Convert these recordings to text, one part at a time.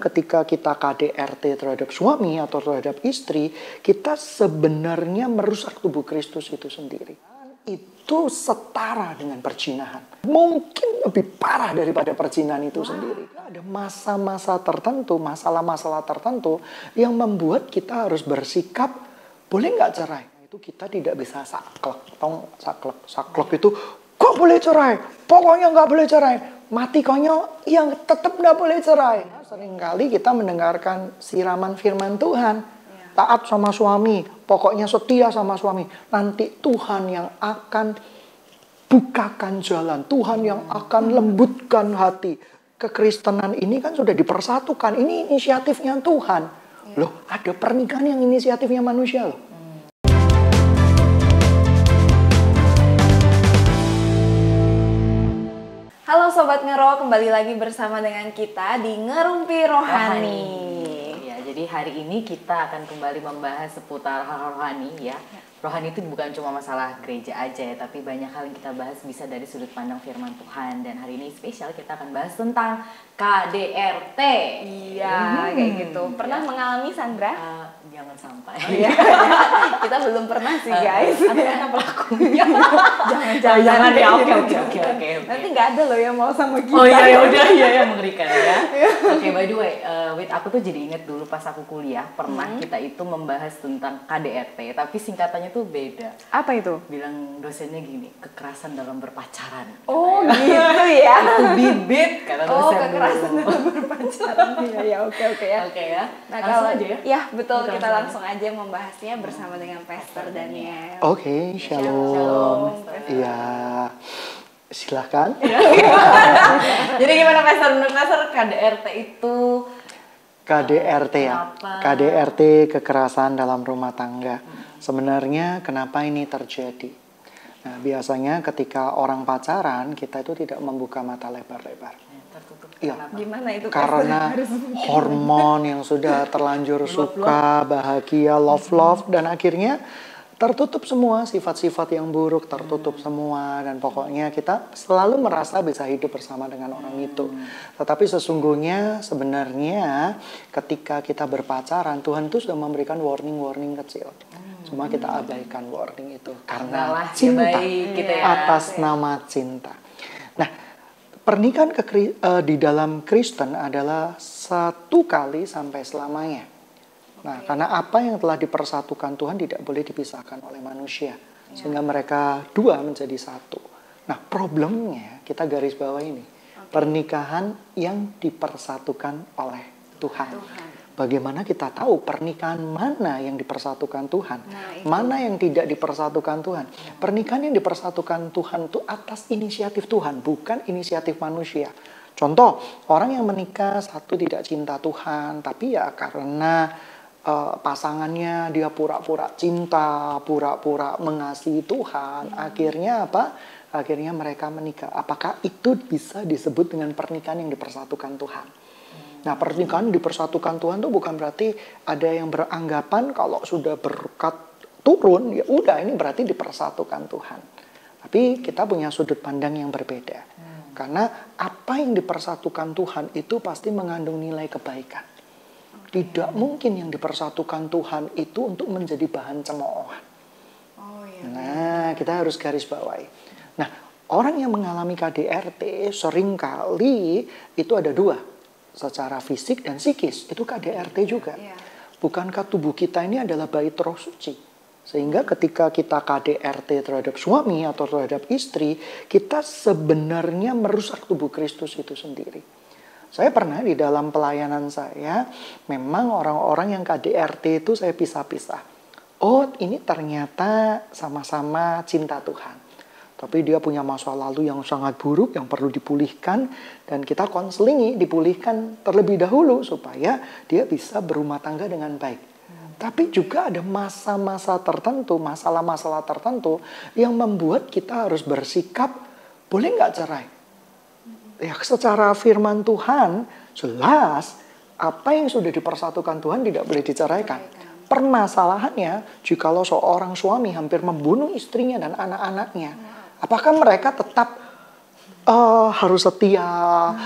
Ketika kita KDRT terhadap suami atau terhadap istri, kita sebenarnya merusak tubuh Kristus itu sendiri. Itu setara dengan perzinahan. Mungkin lebih parah daripada perzinahan itu sendiri. Ada masa-masa tertentu, masalah-masalah tertentu yang membuat kita harus bersikap, boleh nggak cerai? Itu kita tidak bisa saklek. Saklek itu, kok boleh cerai? Pokoknya nggak boleh cerai. Mati konyol, yang tetap nggak boleh cerai. Seringkali kita mendengarkan siraman firman Tuhan. Taat sama suami, pokoknya setia sama suami. Nanti Tuhan yang akan bukakan jalan. Tuhan yang akan lembutkan hati. Kekristenan ini kan sudah dipersatukan. Ini inisiatifnya Tuhan. Loh, ada pernikahan yang inisiatifnya manusia loh. Halo Sobat Ngero, kembali lagi bersama dengan kita di Ngerumpi Rohani. Ya, jadi hari ini kita akan kembali membahas seputar hal rohani ya. Rohani itu bukan cuma masalah gereja aja ya, tapi banyak hal yang kita bahas bisa dari sudut pandang firman Tuhan. Dan hari ini spesial kita akan bahas tentang KDRT. Iya, kayak gitu. Pernah mengalami, Sandra? Jangan sampai. Kita belum pernah sih guys. Ada pelakunya. Jangan ya. gitu. Oke. Nanti nggak ada loh yang mau sama kita. Oh iya, ya udah ya mengerikan ya. Oke, by the way, wait, aku tuh jadi inget dulu pas aku kuliah pernah kita itu membahas tentang KDRT, tapi singkatannya tuh beda. Apa itu? Bilang dosennya gini, kekerasan dalam berpacaran. Oh gitu ya. Itu bibit kata dosen. Oh, kekerasan dalam berpacaran. Iya, oke ya. Oke ya. Nah, Langsung kalau aja ya. Ya, betul. Kita langsung aja membahasnya bersama dengan Pastor Daniel. Oke, shalom. Iya, silahkan. Jadi gimana Pastor? Menurut Pastor KDRT itu KDRT ya, kenapa? KDRT kekerasan dalam rumah tangga. Sebenarnya kenapa ini terjadi? Nah, biasanya ketika orang pacaran kita itu tidak membuka mata lebar-lebar. Tertutup. Iya. Gimana itu? Karena hormon yang sudah terlanjur suka, bahagia, love, dan akhirnya tertutup semua sifat-sifat yang buruk, tertutup semua, dan pokoknya kita selalu merasa bisa hidup bersama dengan orang itu. Tetapi sesungguhnya sebenarnya ketika kita berpacaran, Tuhan itu sudah memberikan warning kecil. Cuma kita abaikan warning itu karena cinta, gitu ya. atas nama cinta. Nah, pernikahan di dalam Kristen adalah 1 kali sampai selamanya. Nah, karena apa yang telah dipersatukan Tuhan tidak boleh dipisahkan oleh manusia. Sehingga mereka dua menjadi satu. Nah, problemnya kita garis bawah ini. Pernikahan yang dipersatukan oleh Tuhan. Bagaimana kita tahu pernikahan mana yang dipersatukan Tuhan? Mana yang tidak dipersatukan Tuhan? Pernikahan yang dipersatukan Tuhan itu atas inisiatif Tuhan, bukan inisiatif manusia. Contoh, orang yang menikah satu tidak cinta Tuhan, tapi ya karena pasangannya dia pura-pura cinta, pura-pura mengasihi Tuhan. Akhirnya apa? Akhirnya mereka menikah. Apakah itu bisa disebut dengan pernikahan yang dipersatukan Tuhan? Nah, pernikahan dipersatukan Tuhan itu bukan berarti ada yang beranggapan kalau sudah berkat turun, ya udah ini berarti dipersatukan Tuhan. Tapi kita punya sudut pandang yang berbeda. Karena apa yang dipersatukan Tuhan itu pasti mengandung nilai kebaikan. Tidak mungkin yang dipersatukan Tuhan itu untuk menjadi bahan cemoohan. Nah, kita harus garis bawahi. Nah, orang yang mengalami KDRT seringkali itu ada dua. Secara fisik dan psikis, itu KDRT juga. Bukankah tubuh kita ini adalah bait Roh Suci? Sehingga ketika kita KDRT terhadap suami atau terhadap istri, kita sebenarnya merusak tubuh Kristus itu sendiri. Saya pernah di dalam pelayanan saya, memang orang-orang yang KDRT itu saya pisah-pisah. Oh, ini ternyata sama-sama cinta Tuhan. Tapi dia punya masa lalu yang sangat buruk, yang perlu dipulihkan. Dan kita konselingi, dipulihkan terlebih dahulu supaya dia bisa berumah tangga dengan baik. Tapi juga ada masa-masa tertentu, masalah-masalah tertentu yang membuat kita harus bersikap, boleh nggak cerai? Ya, secara firman Tuhan, jelas apa yang sudah dipersatukan Tuhan tidak boleh diceraikan. Permasalahannya, jikalau seorang suami hampir membunuh istrinya dan anak-anaknya, apakah mereka tetap harus setia,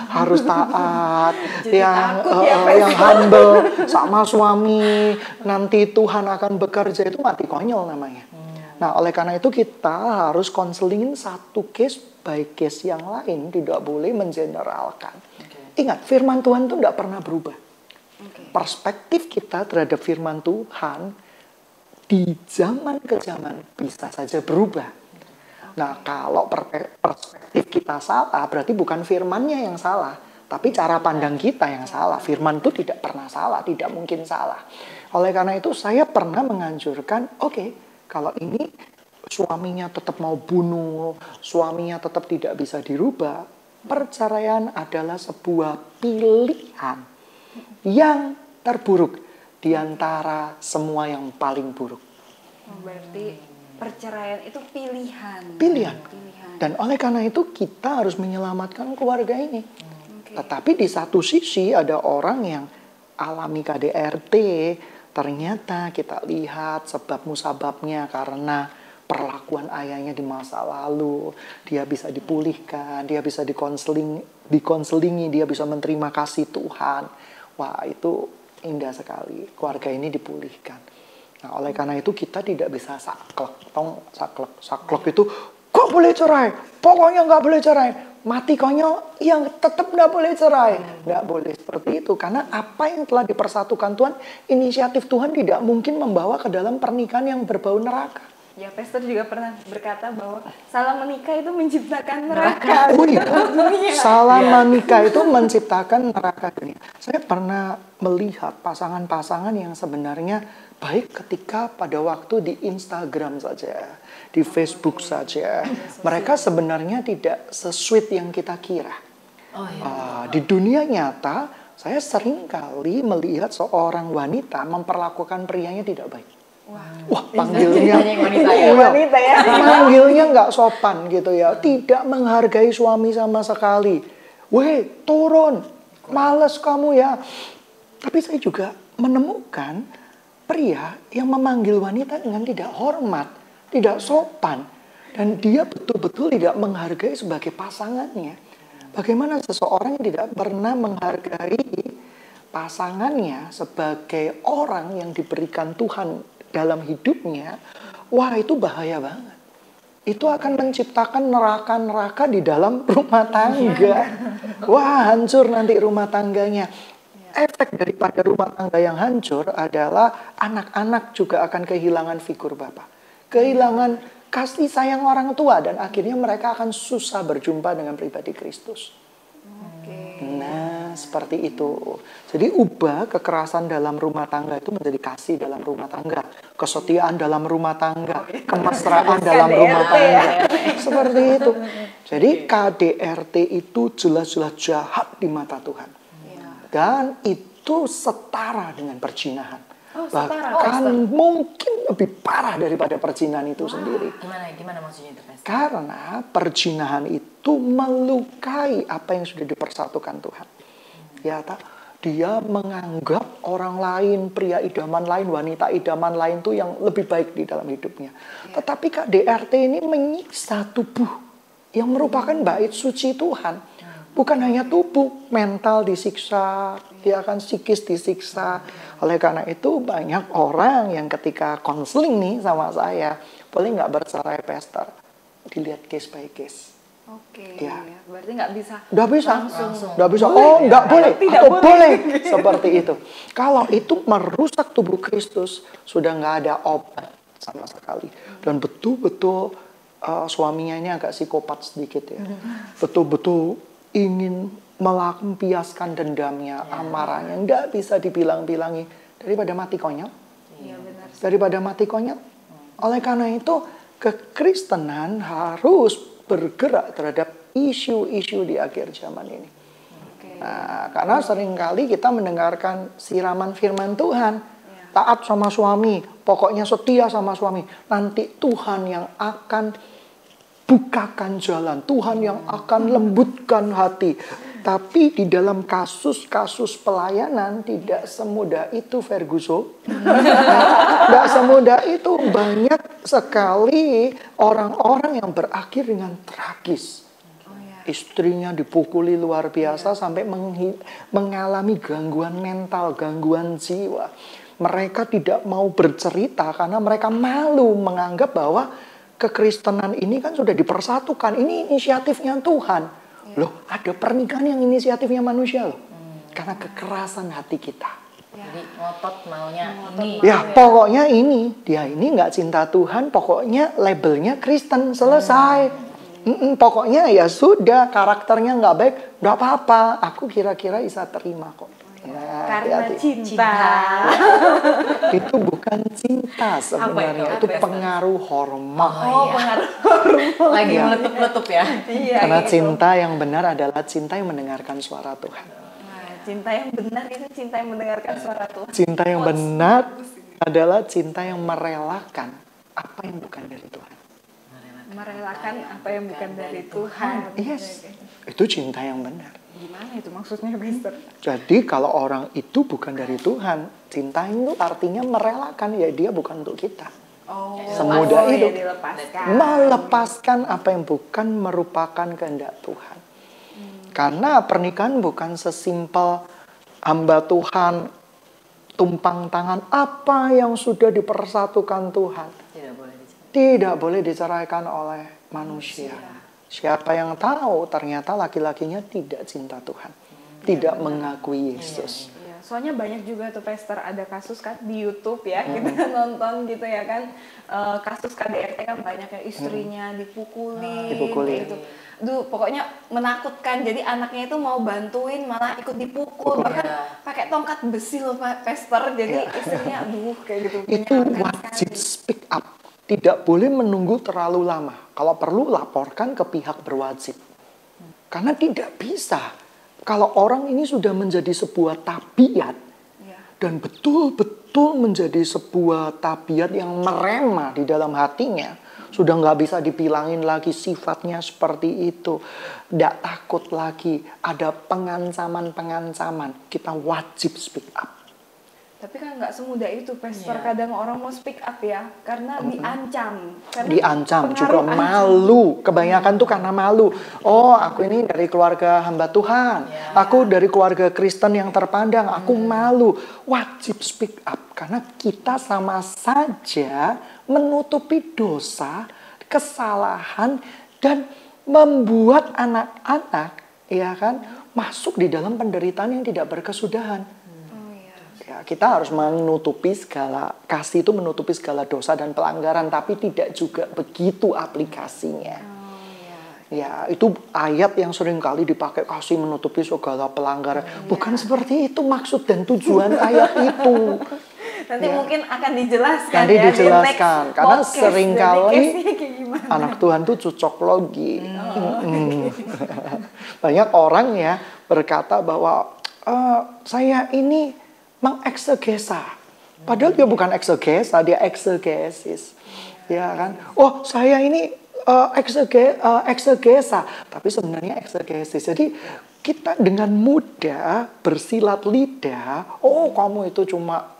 harus taat, takut yang humble sama suami, nanti Tuhan akan bekerja, itu mati konyol namanya. Nah, oleh karena itu kita harus konselingin satu case by case yang lain, tidak boleh mengeneralkan. Ingat, firman Tuhan itu tidak pernah berubah. Perspektif kita terhadap firman Tuhan di zaman ke zaman bisa saja berubah. Nah, kalau perspektif kita salah, berarti bukan firmannya yang salah, tapi cara pandang kita yang salah. Firman itu tidak pernah salah, tidak mungkin salah. Oleh karena itu, saya pernah menganjurkan, kalau ini suaminya tetap mau bunuh, suaminya tetap tidak bisa dirubah, perceraian adalah sebuah pilihan yang terburuk di antara semua yang paling buruk. Berarti perceraian itu pilihan. Dan oleh karena itu kita harus menyelamatkan keluarga ini. Tetapi di satu sisi ada orang yang alami KDRT, ternyata kita lihat sebab musababnya karena perlakuan ayahnya di masa lalu. Dia bisa dipulihkan, dia bisa dikonselingi, dia bisa menerima kasih Tuhan. Wah, itu indah sekali. Keluarga ini dipulihkan. Nah, oleh karena itu kita tidak bisa saklek. Saklek itu, kok boleh cerai? Pokoknya nggak boleh cerai. Mati konyol, yang tetap nggak boleh cerai. Nggak boleh seperti itu. Karena apa yang telah dipersatukan Tuhan, inisiatif Tuhan tidak mungkin membawa ke dalam pernikahan yang berbau neraka. Ya, Pastor juga pernah berkata bahwa salah menikah itu menciptakan neraka. Salah menikah itu menciptakan neraka dunia. Saya pernah melihat pasangan-pasangan yang sebenarnya baik ketika pada waktu di Instagram saja, di Facebook saja. Mereka sebenarnya tidak se-sweet yang kita kira. Di dunia nyata, saya sering kali melihat seorang wanita memperlakukan prianya tidak baik. Wah, panggilnya wanita ya. Panggilnya nggak sopan gitu ya. Tidak menghargai suami sama sekali. Weh, turun. Males kamu ya. Tapi saya juga menemukan pria yang memanggil wanita dengan tidak hormat, tidak sopan. Dan dia betul-betul tidak menghargai sebagai pasangannya. Bagaimana seseorang yang tidak pernah menghargai pasangannya sebagai orang yang diberikan Tuhan dalam hidupnya, wah itu bahaya banget. Itu akan menciptakan neraka-neraka di dalam rumah tangga. Wah, hancur nanti rumah tangganya. Efek daripada rumah tangga yang hancur adalah anak-anak juga akan kehilangan figur bapak. Kehilangan kasih sayang orang tua dan akhirnya mereka akan susah berjumpa dengan pribadi Kristus. Nah, seperti itu. Jadi ubah kekerasan dalam rumah tangga itu menjadi kasih dalam rumah tangga, kesetiaan dalam rumah tangga, kemesraan dalam rumah tangga. Seperti itu. Jadi KDRT itu jelas-jelas jahat di mata Tuhan. Dan itu setara dengan perzinahan. Bahkan mungkin lebih parah daripada perzinahan itu sendiri. Gimana maksudnya itu, Pastor? Karena perzinahan itu melukai apa yang sudah dipersatukan Tuhan. Ya, dia menganggap orang lain, pria idaman lain, wanita idaman lain itu yang lebih baik di dalam hidupnya. Tetapi KDRT ini menyiksa tubuh yang merupakan bait suci Tuhan. Bukan hanya tubuh, mental disiksa, ya kan, psikis disiksa. Oleh karena itu banyak orang yang ketika konseling nih sama saya, boleh nggak bercerai, Pastor? Dilihat case by case. Ya. Berarti nggak bisa. Nggak bisa. Langsung. Nggak bisa. Oh, nggak boleh. Tidak atau boleh. boleh. Seperti itu. Kalau itu merusak tubuh Kristus, sudah nggak ada obat sama sekali. Dan betul-betul suaminya ini agak psikopat sedikit ya. Betul-betul ingin melampiaskan dendamnya, amarahnya, nggak bisa dibilang-bilangi. Daripada mati konyol. Iya, benar. Daripada mati konyol. Oleh karena itu, kekristenan harus bergerak terhadap isu-isu di akhir zaman ini. Nah, karena seringkali kita mendengarkan siraman firman Tuhan. Taat sama suami, pokoknya setia sama suami. Nanti Tuhan yang akan bukakan jalan, Tuhan yang akan lembutkan hati. Tapi di dalam kasus-kasus pelayanan tidak semudah itu, Ferguson. Tidak semudah itu. Banyak sekali orang-orang yang berakhir dengan tragis. Istrinya dipukuli luar biasa sampai mengalami gangguan mental, gangguan jiwa. Mereka tidak mau bercerita karena mereka malu menganggap bahwa kekristenan ini kan sudah dipersatukan. Ini inisiatifnya Tuhan. Loh, ada pernikahan yang inisiatifnya manusia loh. Karena kekerasan hati kita. Jadi ngotot maunya ini. Ya, pokoknya ini. Dia ini nggak cinta Tuhan, pokoknya labelnya Kristen, selesai. Pokoknya ya sudah, karakternya nggak baik, nggak apa-apa. Aku kira-kira bisa terima kok. Nah, Karena hati-hati. cinta. Itu bukan cinta sebenarnya, itu pengaruh hormon. Pengaruh. Lagi meletup-letup ya. Iya. Karena gitu. cinta yang benar adalah cinta yang mendengarkan suara Tuhan. Cinta yang benar itu cinta yang mendengarkan suara Tuhan. Cinta yang benar adalah cinta yang merelakan apa yang bukan dari Tuhan. Merelakan apa yang bukan dari Tuhan. Yes, itu cinta yang benar. Gimana itu maksudnya, Mister? Jadi kalau orang itu bukan dari Tuhan, cinta itu artinya merelakan, ya dia bukan untuk kita. Semudah itu. Ya, dilepaskan. Melepaskan apa yang bukan merupakan kehendak Tuhan. Karena pernikahan bukan sesimpel hamba Tuhan tumpang tangan apa yang sudah dipersatukan Tuhan. Tidak boleh diceraikan oleh manusia. Siapa yang tahu ternyata laki-lakinya tidak cinta Tuhan. Tidak mengakui Yesus. Soalnya banyak juga tuh Pastor, ada kasus kan di YouTube ya, kita nonton gitu ya kan, kasus KDRT kan banyak ya, istrinya dipukuli gitu. Duh, pokoknya menakutkan. Jadi anaknya itu mau bantuin malah ikut dipukul, bahkan pakai tongkat besi loh Pastor. Jadi istrinya aduh kayak gitu. Itu wajib speak up. Tidak boleh menunggu terlalu lama. Kalau perlu laporkan ke pihak berwajib. Karena tidak bisa. Kalau orang ini sudah menjadi sebuah tabiat dan betul-betul menjadi sebuah tabiat yang merema di dalam hatinya, sudah nggak bisa dipilangin lagi sifatnya seperti itu, tidak takut lagi, ada pengancaman-pengancaman, kita wajib speak up. Tapi kan nggak semudah itu, Pastor. Kadang orang mau speak up ya, karena diancam. Karena Diancam, juga malu. Kebanyakan tuh karena malu. Oh, aku ini dari keluarga hamba Tuhan. Aku dari keluarga Kristen yang terpandang. Aku malu. Wajib speak up. Karena kita sama saja menutupi dosa, kesalahan, dan membuat anak-anak ya kan masuk di dalam penderitaan yang tidak berkesudahan. Ya, kita harus menutupi segala, kasih itu menutupi segala dosa dan pelanggaran, tapi tidak juga begitu aplikasinya. Ya, itu ayat yang sering kali dipakai, kasih menutupi segala pelanggaran. Bukan seperti itu maksud dan tujuan ayat itu. Nanti mungkin akan dijelaskan. Nanti ya, dijelaskan, di karena podcast, seringkali anak gitu. Tuhan tuh cocok logi. Banyak orang ya berkata bahwa saya ini mengeksegesa, padahal dia bukan eksegesa, dia eksegesis, ya kan? Oh, saya ini eksegesa, tapi sebenarnya eksegesis. Jadi kita dengan mudah bersilat lidah, oh kamu itu cuma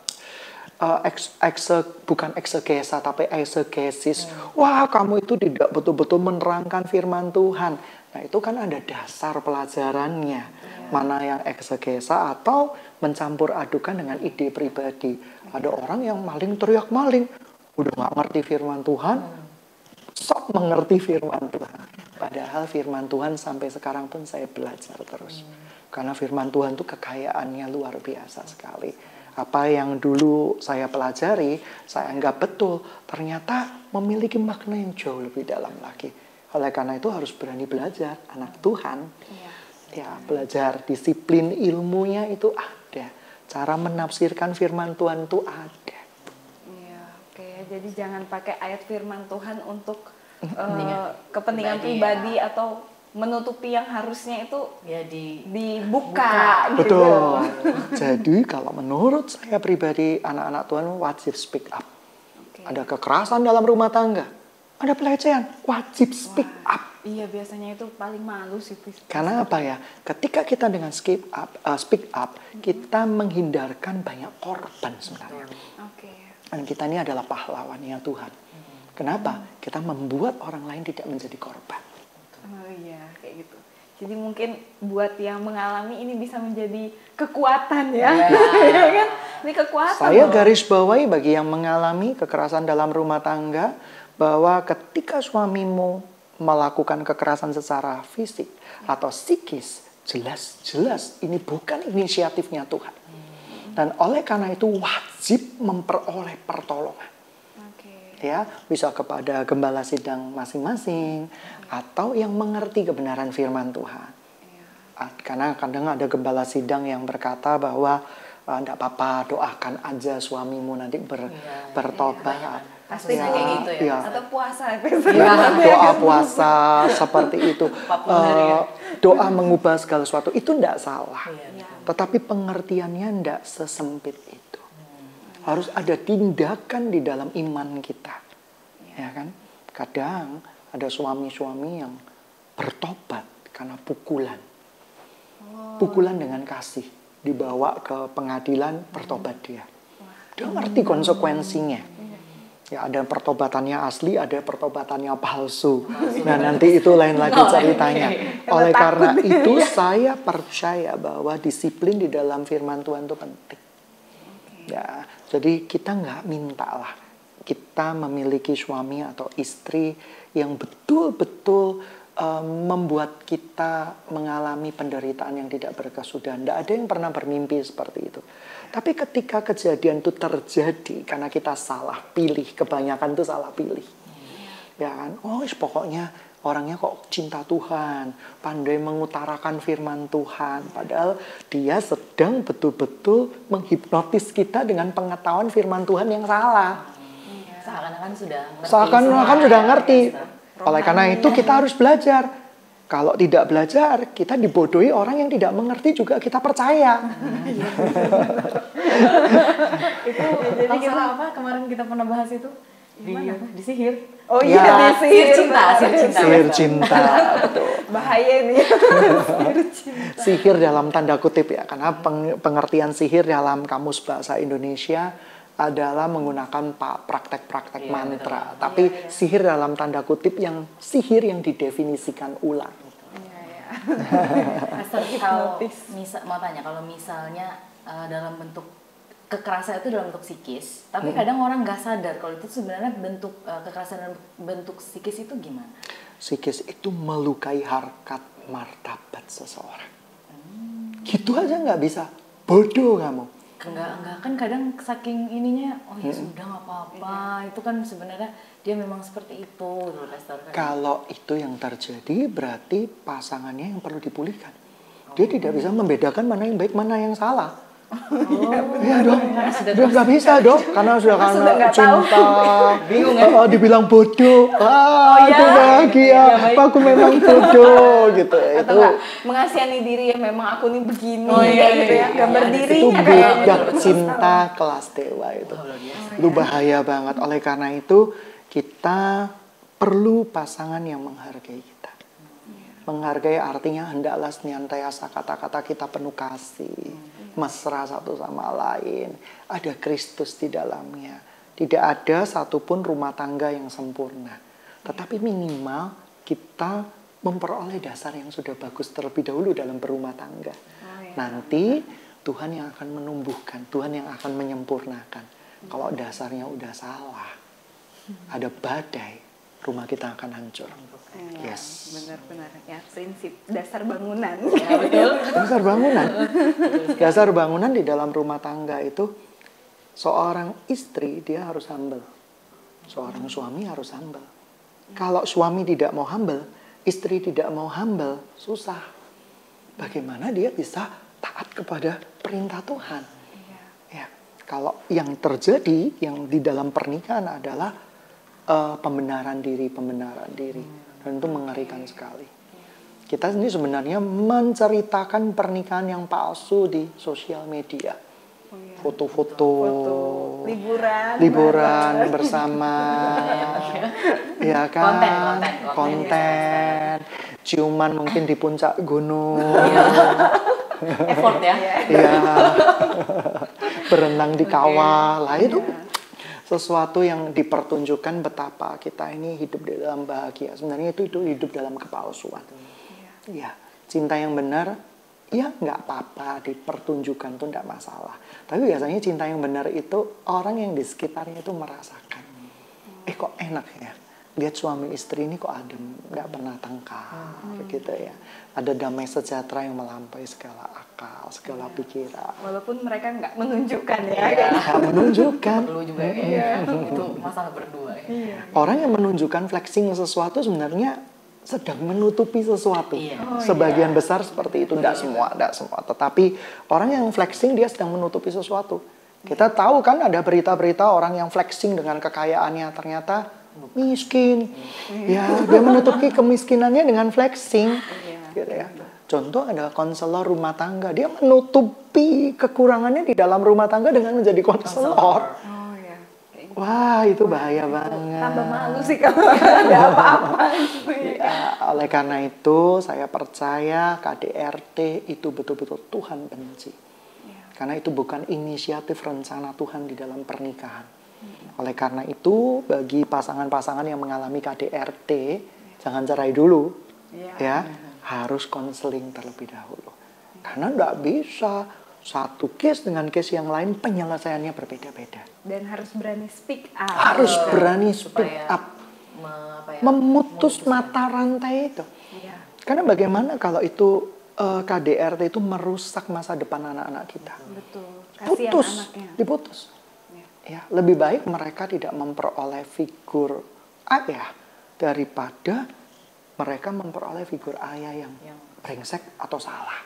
bukan eksegesa tapi eksegesis. Wah, kamu itu tidak betul-betul menerangkan firman Tuhan. Nah, itu kan ada dasar pelajarannya. Mana yang eksegesa atau mencampur adukan dengan ide pribadi. Ada orang yang maling teriak maling, udah gak ngerti firman Tuhan, sok mengerti firman Tuhan. Padahal firman Tuhan sampai sekarang pun saya belajar terus. Karena firman Tuhan itu kekayaannya luar biasa sekali. Apa yang dulu saya pelajari, saya anggap betul, ternyata memiliki makna yang jauh lebih dalam lagi. Oleh karena itu harus berani belajar, anak Tuhan. Ya, belajar disiplin ilmunya itu ada. Cara menafsirkan firman Tuhan itu ada. Iya, oke. Jadi jangan pakai ayat firman Tuhan untuk kepentingan pribadi atau menutupi yang harusnya itu ya dibuka. Gitu. Betul. Jadi kalau menurut saya pribadi, anak-anak Tuhan wajib speak up. Ada kekerasan dalam rumah tangga, ada pelecehan, wajib speak up. Iya, biasanya itu paling malu sih. Karena apa ya? Ketika kita dengan speak up, kita menghindarkan banyak korban sebenarnya. Dan kita ini adalah pahlawannya Tuhan. Kenapa? Kita membuat orang lain tidak menjadi korban. Oh iya, kayak gitu. Jadi mungkin buat yang mengalami ini bisa menjadi kekuatan ya. Ya kan? Ini kekuatan. Saya garis bawahi bagi yang mengalami kekerasan dalam rumah tangga, bahwa ketika suamimu melakukan kekerasan secara fisik atau psikis, jelas-jelas ini bukan inisiatifnya Tuhan. Dan oleh karena itu wajib memperoleh pertolongan. Ya, bisa kepada gembala sidang masing-masing atau yang mengerti kebenaran firman Tuhan. Karena kadang ada gembala sidang yang berkata bahwa enggak apa-apa, doakan aja suamimu nanti bertobat. Pasti kayak gitu ya. Atau puasa. Doa puasa seperti itu. Doa mengubah segala sesuatu itu enggak salah. Tetapi pengertiannya enggak sesempit itu. Harus ada tindakan di dalam iman kita. Ya kan? Kadang ada suami-suami yang bertobat karena pukulan. Pukulan dengan kasih. Dibawa ke pengadilan, bertobat dia. Dia ngerti konsekuensinya. Ya, ada pertobatannya asli, ada pertobatannya palsu. Nah, nanti itu lain lagi ceritanya. Oleh karena itu, saya percaya bahwa disiplin di dalam firman Tuhan itu penting. Ya, jadi kita nggak minta lah kita memiliki suami atau istri yang betul-betul membuat kita mengalami penderitaan yang tidak berkesudahan. Tidak ada yang pernah bermimpi seperti itu. Tapi ketika kejadian itu terjadi karena kita salah pilih, kebanyakan itu salah pilih. Ya kan? Oh, pokoknya orangnya kok cinta Tuhan, pandai mengutarakan firman Tuhan. Padahal dia sedang betul-betul menghipnotis kita dengan pengetahuan firman Tuhan yang salah. Seakan-akan sudah ngerti. Oleh karena itu kita harus belajar. Kalau tidak belajar, kita dibodohi orang yang tidak mengerti juga kita percaya. Itu jadi kita apa kemarin kita pernah bahas itu? Di sihir. Oh iya, di sihir cinta. Sihir cinta, betul. Bahaya ini. Sihir cinta. Sihir dalam tanda kutip ya, karena pengertian sihir dalam kamus bahasa Indonesia adalah menggunakan praktek-praktek mantra. Tapi sihir dalam tanda kutip yang sihir yang didefinisikan ulang. Kalau mau tanya, kalau misalnya dalam bentuk kekerasan itu dalam bentuk psikis, tapi kadang orang nggak sadar kalau itu sebenarnya bentuk kekerasan dalam bentuk psikis itu gimana? Psikis itu melukai harkat martabat seseorang. Gitu aja nggak bisa. Bodoh kamu. Enggak kan kadang saking ininya, oh ya sudah nggak apa-apa, itu kan sebenarnya dia memang seperti itu. Kalau itu yang terjadi berarti pasangannya yang perlu dipulihkan. Dia tidak bisa membedakan mana yang baik mana yang salah. Iya dong, dia nggak bisa dong, karena sudah cinta, bingung ya? Dibilang bodoh, aku bahagia, aku memang bodoh gitu. Atau itu mengasihani diri ya, memang aku nih begini, gitu ya, nggak berdiri. Itu beda cinta kelas dewa itu, lu bahaya banget. Oleh karena itu kita perlu pasangan yang menghargai kita. Menghargai artinya hendaklah senantiasa kata-kata kita penuh kasih, mesra satu sama lain. Ada Kristus di dalamnya. Tidak ada satupun rumah tangga yang sempurna. Tetapi minimal kita memperoleh dasar yang sudah bagus terlebih dahulu dalam berumah tangga. Nanti Tuhan yang akan menumbuhkan, Tuhan yang akan menyempurnakan. Kalau dasarnya udah salah, ada badai, rumah kita akan hancur. Yes. Benar-benar ya, prinsip dasar bangunan. Ya, betul. Dasar bangunan. Dasar bangunan di dalam rumah tangga itu seorang istri dia harus humble. Seorang suami harus humble. Kalau suami tidak mau humble, istri tidak mau humble, susah. Bagaimana dia bisa taat kepada perintah Tuhan? Ya. Kalau yang terjadi yang di dalam pernikahan adalah pembenaran diri. Dan itu mengerikan sekali. Kita ini sebenarnya menceritakan pernikahan yang palsu di sosial media. Foto-foto, liburan bersama, ya kan, konten, ciuman mungkin di puncak gunung, effort ya, berenang di kawah, lah itu. Sesuatu yang dipertunjukkan betapa kita ini hidup di dalam bahagia. Sebenarnya itu hidup dalam kepalsuan. Ya, cinta yang benar, ya nggak apa-apa dipertunjukkan tuh nggak masalah. Tapi biasanya cinta yang benar itu orang yang di sekitarnya itu merasakan, kok enak ya, lihat suami istri ini kok adem, nggak pernah tengkar, gitu ya. Ada damai sejahtera yang melampaui segala akal, segala pikiran. Walaupun mereka nggak menunjukkan ya. Nggak menunjukkan. Perlu juga ya. Itu masalah berdua ya. Orang yang menunjukkan flexing sesuatu sebenarnya sedang menutupi sesuatu. Sebagian besar seperti itu, tidak semua. Tetapi orang yang flexing dia sedang menutupi sesuatu. Kita tahu kan ada berita-berita orang yang flexing dengan kekayaannya ternyata miskin. Ya, dia menutupi kemiskinannya dengan flexing. Gitu ya. Contoh ada konselor rumah tangga, dia menutupi kekurangannya di dalam rumah tangga dengan menjadi konselor. Wah, itu bahaya banget. Tambah malu sih kalau ada apa-apa. Ya, oleh karena itu saya percaya KDRT itu betul-betul Tuhan benci. Karena itu bukan inisiatif rencana Tuhan di dalam pernikahan. Oleh karena itu bagi pasangan-pasangan yang mengalami KDRT, jangan cerai dulu. Ya, harus konseling terlebih dahulu. Karena enggak bisa satu case dengan case yang lain penyelesaiannya berbeda-beda. Dan harus berani speak up. Harus berani speak up. Memutus mata rantai itu. Karena bagaimana kalau itu KDRT itu merusak masa depan anak-anak kita. Betul. Putus, diputus. Ya, lebih baik mereka tidak memperoleh figur ayah daripada mereka memperoleh figur ayah yang brengsek atau salah.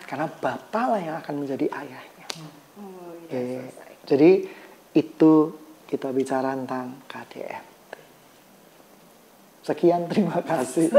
Karena bapak lah yang akan menjadi ayahnya. Jadi itu kita bicara tentang KDRT. Sekian, terima kasih.